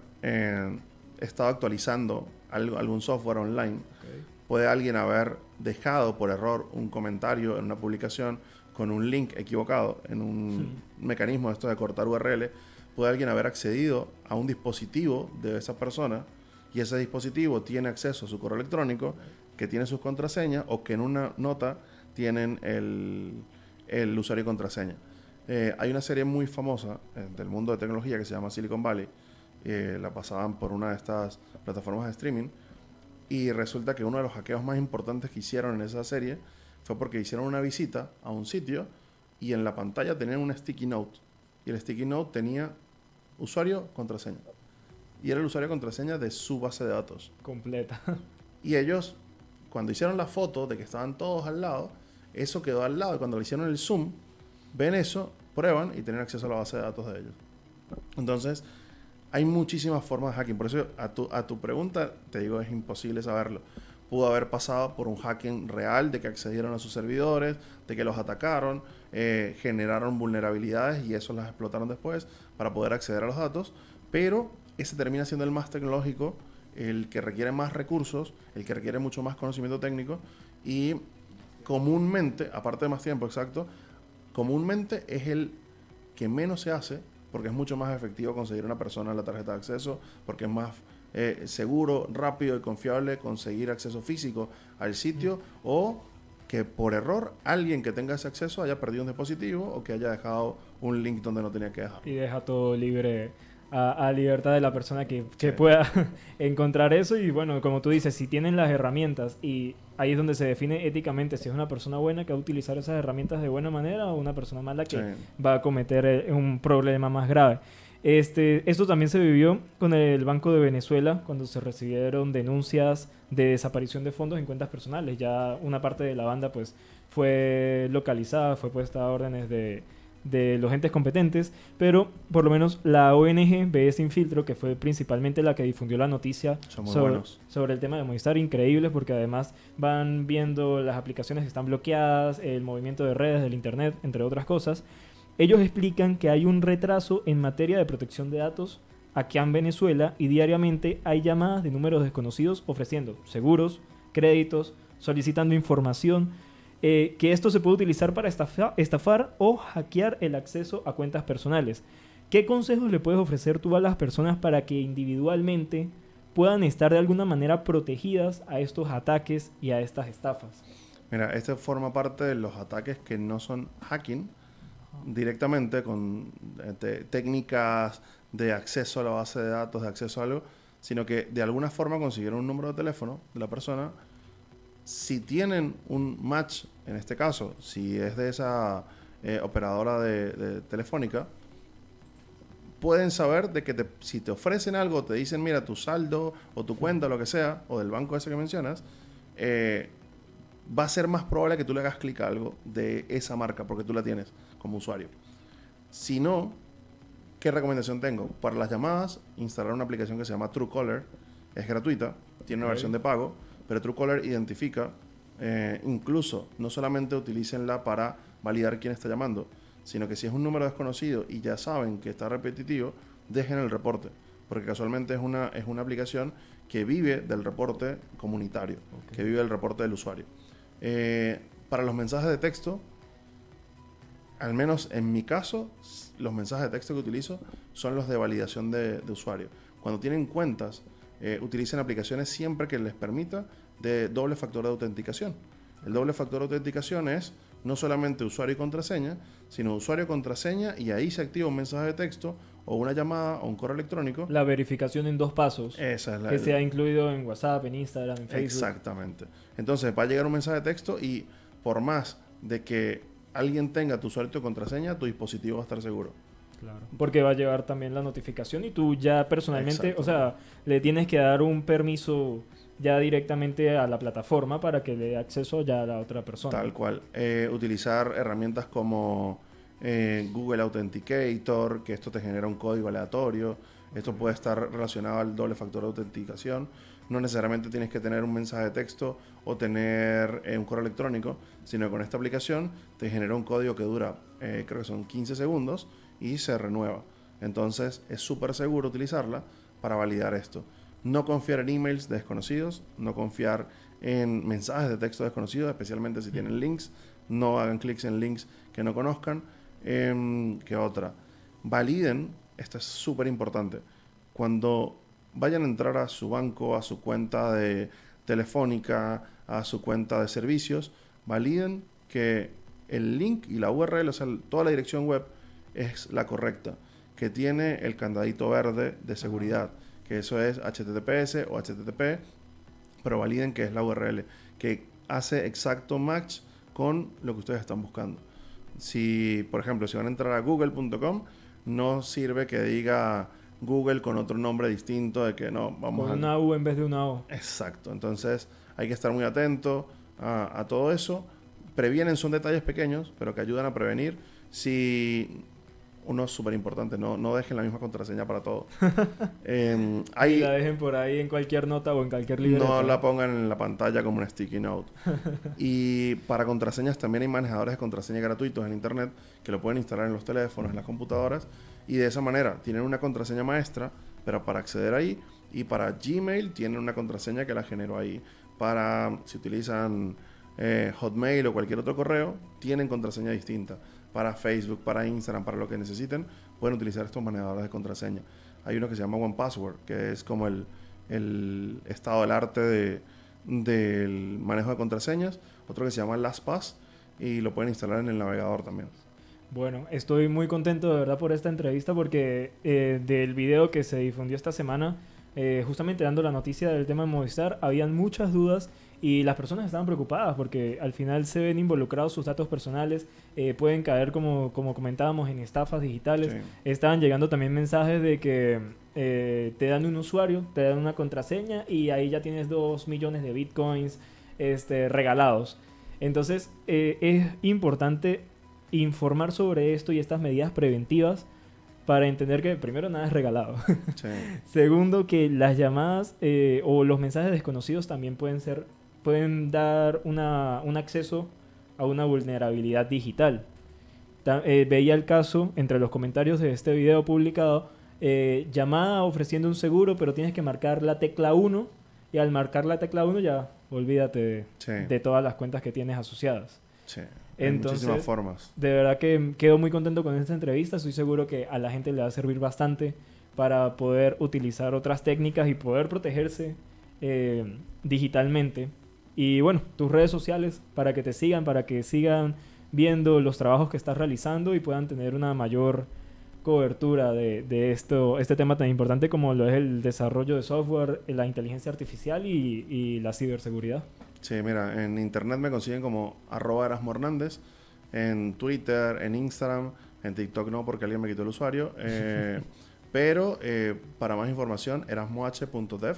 estado actualizando algún software online. Puede alguien haber dejado por error un comentario en una publicación con un link equivocado en un mecanismo de esto de cortar URL. Puede alguien haber accedido a un dispositivo de esa persona y ese dispositivo tiene acceso a su correo electrónico, que tiene sus contraseñas o que en una nota tienen el usuario y contraseña. Hay una serie muy famosa del mundo de tecnología que se llama Silicon Valley. La pasaban por una de estas plataformas de streaming. Y resulta que uno de los hackeos más importantes que hicieron en esa serie fue porque hicieron una visita a un sitio y en la pantalla tenían un sticky note. Y el sticky note tenía usuario, contraseña. y era el usuario y contraseña de su base de datos. Completa. Y ellos, cuando hicieron la foto de que estaban todos al lado, eso quedó al lado. Y cuando le hicieron el zoom, ven eso, prueban y tienen acceso a la base de datos de ellos. Entonces, hay muchísimas formas de hacking. Por eso, a tu pregunta, te digo, es imposible saberlo. Pudo haber pasado por un hacking real, de que accedieron a sus servidores, de que los atacaron, generaron vulnerabilidades y eso las explotaron después para poder acceder a los datos. Pero ese termina siendo el más tecnológico, el que requiere más recursos, el que requiere mucho más conocimiento técnico y comúnmente, aparte de más tiempo, exacto, comúnmente es el que menos se hace porque es mucho más efectivo conseguir una persona la tarjeta de acceso, porque es más seguro, rápido y confiable conseguir acceso físico al sitio o que por error alguien que tenga ese acceso haya perdido un dispositivo o que haya dejado un link donde no tenía que dejar. Y deja todo libre a libertad de la persona que Sí. pueda encontrar eso. Y bueno, como tú dices, si tienen las herramientas, y ahí es donde se define éticamente si es una persona buena que va a utilizar esas herramientas de buena manera o una persona mala que Sí. va a cometer un problema más grave. Esto también se vivió con el Banco de Venezuela cuando se recibieron denuncias de desaparición de fondos en cuentas personales. Ya una parte de la banda pues fue localizada, fue puesta a órdenes de los entes competentes, pero por lo menos la ONG BE Sin Filtro, que fue principalmente la que difundió la noticia Son muy buenos. sobre el tema de Movistar, increíbles porque además van viendo las aplicaciones que están bloqueadas, el movimiento de redes del internet, entre otras cosas. Ellos explican que hay un retraso en materia de protección de datos aquí en Venezuela y diariamente hay llamadas de números desconocidos ofreciendo seguros, créditos, solicitando información, que esto se puede utilizar para estafar o hackear el acceso a cuentas personales. ¿Qué consejos le puedes ofrecer tú a las personas para que individualmente puedan estar de alguna manera protegidas a estos ataques y a estas estafas? Mira, este forma parte de los ataques que no son hacking directamente con técnicas de acceso a la base de datos, de acceso a algo, sino que de alguna forma consiguieron un número de teléfono de la persona. Si tienen un match, en este caso, si es de esa operadora de telefónica, pueden saber de que si te ofrecen algo, te dicen, mira, tu saldo o tu cuenta, lo que sea, o del banco ese que mencionas, va a ser más probable que tú le hagas clic a algo de esa marca porque tú la tienes como usuario. Si no, ¿qué recomendación tengo? Para las llamadas, instalar una aplicación que se llama Truecaller. Es gratuita, tiene una versión de pago, pero Truecaller identifica, incluso, no solamente utilícenla para validar quién está llamando, sino que si es un número desconocido y ya saben que está repetitivo, dejen el reporte, porque casualmente es una aplicación que vive del reporte comunitario, que vive del reporte del usuario. Para los mensajes de texto, al menos en mi caso, los mensajes de texto que utilizo son los de validación de usuario. Cuando tienen cuentas, utilicen aplicaciones siempre que les permita de doble factor de autenticación. El doble factor de autenticación es no solamente usuario y contraseña, sino usuario, contraseña, y ahí se activa un mensaje de texto o una llamada o un correo electrónico. La verificación en 2 pasos. Esa es la que se ha incluido en WhatsApp, en Instagram, en Facebook. Exactamente. Entonces va a llegar un mensaje de texto y por más de que alguien tenga tu usuario y tu contraseña, tu dispositivo va a estar seguro. Claro. Porque va a llegar también la notificación y tú ya personalmente, o Exactamente. sea, le tienes que dar un permiso ya directamente a la plataforma para que le dé acceso ya a la otra persona. Tal cual. Utilizar herramientas como Google Authenticator, que esto te genera un código aleatorio. Esto puede estar relacionado al doble factor de autenticación. No necesariamente tienes que tener un mensaje de texto o tener un correo electrónico, sino que con esta aplicación te genera un código que dura, creo que son 15 segundos y se renueva. Entonces es súper seguro utilizarla para validar esto. No confiar en emails desconocidos, no confiar en mensajes de texto desconocidos, especialmente si tienen links. No hagan clics en links que no conozcan. ¿Qué otra? Validen, esto es súper importante, cuando vayan a entrar a su banco, a su cuenta de telefónica, a su cuenta de servicios, validen que el link y la URL, o sea, toda la dirección web es la correcta, que tiene el candadito verde de seguridad, que eso es HTTPS o HTTP, pero validen que es la URL, que hace exacto match con lo que ustedes están buscando. Si, por ejemplo, si van a entrar a google.com, no sirve que diga Google con otro nombre distinto de que no, vamos Con una U en vez de una O. Exacto, entonces hay que estar muy atento a todo eso. Previenen, son detalles pequeños, pero que ayudan a prevenir. Si uno es súper importante, no dejen la misma contraseña para todo. Y la dejen por ahí en cualquier nota o en cualquier libreta. No la pongan en la pantalla como una sticky note. Y para contraseñas también hay manejadores de contraseña gratuitos en internet que lo pueden instalar en los teléfonos, en las computadoras, y de esa manera tienen una contraseña maestra, pero para acceder ahí, y para Gmail tienen una contraseña que la generó ahí. Para, si utilizan Hotmail o cualquier otro correo, tienen contraseña distinta. Para Facebook, para Instagram, para lo que necesiten, pueden utilizar estos manejadores de contraseña. Hay uno que se llama OnePassword, que es como el estado del arte del manejo de contraseñas. Otro que se llama LastPass y lo pueden instalar en el navegador también. Bueno, estoy muy contento de verdad por esta entrevista porque del video que se difundió esta semana, justamente dando la noticia del tema de Movistar, habían muchas dudas y las personas estaban preocupadas porque al final se ven involucrados sus datos personales, pueden caer como comentábamos en estafas digitales. Sí. Estaban llegando también mensajes de que te dan un usuario, te dan una contraseña y ahí ya tienes 2 millones de bitcoins regalados. Entonces es importante informar sobre esto y estas medidas preventivas para entender que primero nada es regalado. Sí. Segundo, que las llamadas o los mensajes desconocidos también pueden dar un acceso a una vulnerabilidad digital. Veía el caso entre los comentarios de este video publicado, llamada ofreciendo un seguro, pero tienes que marcar la tecla 1 y al marcar la tecla 1 ya olvídate de todas las cuentas que tienes asociadas. Sí. Entonces, muchísimas formas. De verdad que quedo muy contento con esta entrevista. Estoy seguro que a la gente le va a servir bastante para poder utilizar otras técnicas y poder protegerse digitalmente. Y bueno, tus redes sociales para que te sigan, para que sigan viendo los trabajos que estás realizando y puedan tener una mayor cobertura de este tema tan importante como lo es el desarrollo de software, la inteligencia artificial y la ciberseguridad. Sí, mira, en internet me consiguen como @erasmohernández, en Twitter, en Instagram, en TikTok no porque alguien me quitó el usuario, pero para más información erasmoh.dev,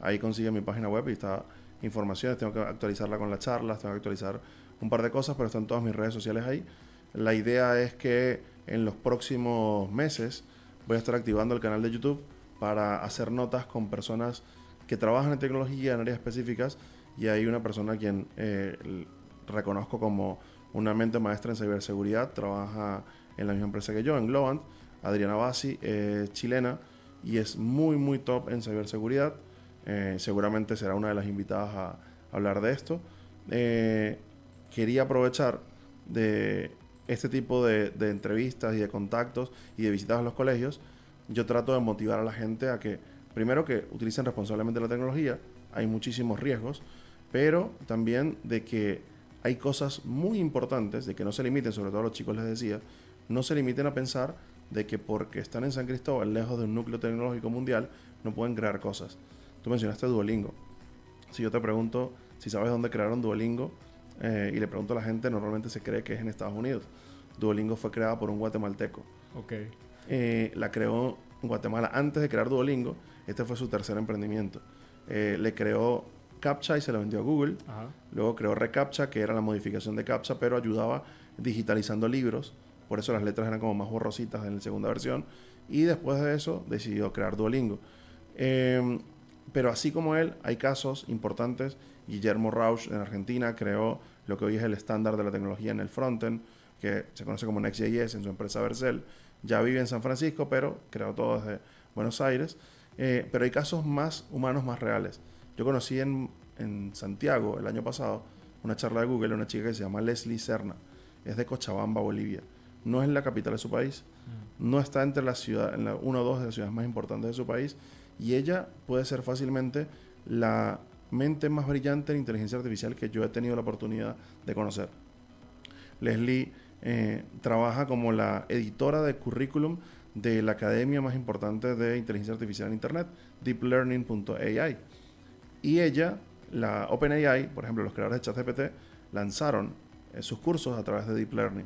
ahí consiguen mi página web y está informaciones, tengo que actualizarla con las charlas, tengo que actualizar un par de cosas, pero están todas mis redes sociales ahí. La idea es que en los próximos meses voy a estar activando el canal de YouTube para hacer notas con personas que trabajan en tecnología en áreas específicas. Y hay una persona a quien reconozco como una mente maestra en ciberseguridad, trabaja en la misma empresa que yo, en Globant, Adriana Bassi, chilena, y es muy, muy top en ciberseguridad. Seguramente será una de las invitadas a hablar de esto. Quería aprovechar de este tipo de entrevistas y de contactos y de visitas a los colegios. Yo trato de motivar a la gente a que, primero, que utilicen responsablemente la tecnología. Hay muchísimos riesgos, pero también de que hay cosas muy importantes, de que no se limiten, sobre todo a los chicos les decía, no se limiten a pensar de que porque están en San Cristóbal, lejos de un núcleo tecnológico mundial, no pueden crear cosas. Tú mencionaste Duolingo. Si yo te pregunto si sabes dónde crearon Duolingo, y le pregunto a la gente, normalmente se cree que es en Estados Unidos. Duolingo fue creada por un guatemalteco. Okay. La creó en Guatemala antes de crear Duolingo. Este fue su tercer emprendimiento. Le creó CAPTCHA y se lo vendió a Google. Ajá. Luego creó reCAPTCHA, que era la modificación de CAPTCHA, pero ayudaba digitalizando libros. Por eso las letras eran como más borrositas en la segunda versión. Y después de eso decidió crear Duolingo. Pero así como él, hay casos importantes. Guillermo Rauch en Argentina creó lo que hoy es el estándar de la tecnología en el frontend, que se conoce como Next.js en su empresa Vercel. Ya vive en San Francisco, pero creó todo desde Buenos Aires. Pero hay casos más humanos, más reales. Yo conocí en Santiago el año pasado una charla de Google, una chica que se llama Leslie Serna. Es de Cochabamba, Bolivia. No es la capital de su país. No está entre la ciudad, en la 1 o 2 de las ciudades más importantes de su país. Y ella puede ser fácilmente la mente más brillante en inteligencia artificial que yo he tenido la oportunidad de conocer. Leslie trabaja como la editora de currículum de la academia más importante de inteligencia artificial en internet, deeplearning.ai. Y ella, la OpenAI, por ejemplo, los creadores de ChatGPT, lanzaron sus cursos a través de Deep Learning.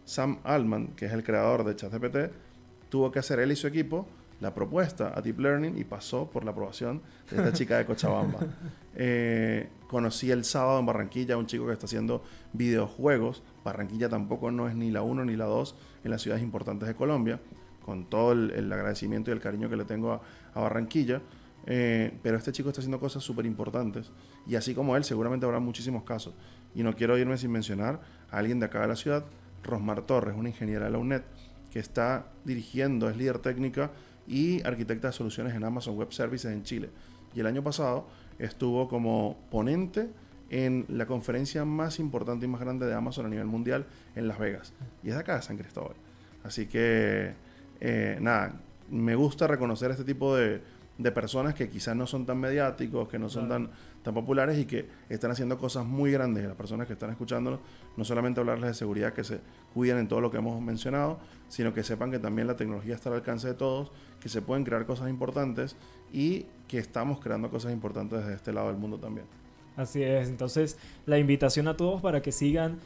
Sam Altman, que es el creador de ChatGPT, tuvo que hacer él y su equipo la propuesta a Deep Learning y pasó por la aprobación de esta chica de Cochabamba. Conocí el sábado en Barranquilla a un chico que está haciendo videojuegos. Barranquilla tampoco no es ni la 1 ni la 2 en las ciudades importantes de Colombia, con todo el agradecimiento y el cariño que le tengo a Barranquilla. Pero este chico está haciendo cosas súper importantes y así como él seguramente habrá muchísimos casos. Y no quiero irme sin mencionar a alguien de acá de la ciudad, Rosmar Torres, una ingeniera de la UNED que está dirigiendo, es líder técnica y arquitecta de soluciones en Amazon Web Services en Chile. Y el año pasado estuvo como ponente en la conferencia más importante y más grande de Amazon a nivel mundial en Las Vegas. Y es de acá, de San Cristóbal. Así que, nada, me gusta reconocer este tipo de personas que quizás no son tan mediáticos, que no son tan populares y que están haciendo cosas muy grandes. Las personas que están escuchándonos, no solamente hablarles de seguridad, que se cuiden en todo lo que hemos mencionado, sino que sepan que también la tecnología está al alcance de todos, que se pueden crear cosas importantes y que estamos creando cosas importantes desde este lado del mundo también. Así es, entonces la invitación a todos para que sigan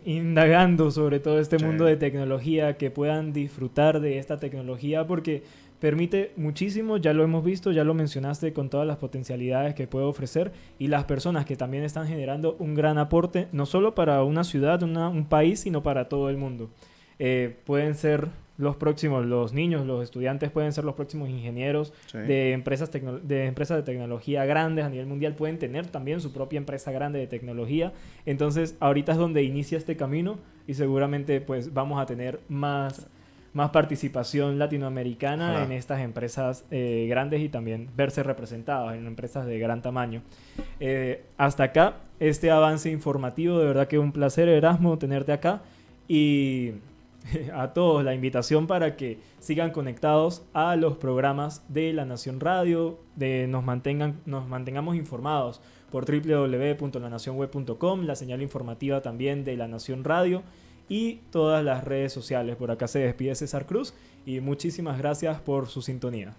indagando sobre todo este mundo de tecnología, que puedan disfrutar de esta tecnología porque permite muchísimo, ya lo hemos visto, ya lo mencionaste, con todas las potencialidades que puede ofrecer, y las personas que también están generando un gran aporte, no solo para una ciudad, un país, sino para todo el mundo. Pueden ser los próximos, los niños, los estudiantes pueden ser los próximos ingenieros de empresas de tecnología grandes a nivel mundial, pueden tener también su propia empresa grande de tecnología. Entonces ahorita es donde inicia este camino y seguramente pues vamos a tener más participación latinoamericana en estas empresas grandes y también verse representadas en empresas de gran tamaño. Hasta acá este avance informativo, de verdad que un placer, Erasmo, tenerte acá, y a todos la invitación para que sigan conectados a los programas de La Nación Radio, nos mantengamos informados por www.lanacionweb.com, la señal informativa también de La Nación Radio y todas las redes sociales. Por acá se despide César Cruz y muchísimas gracias por su sintonía.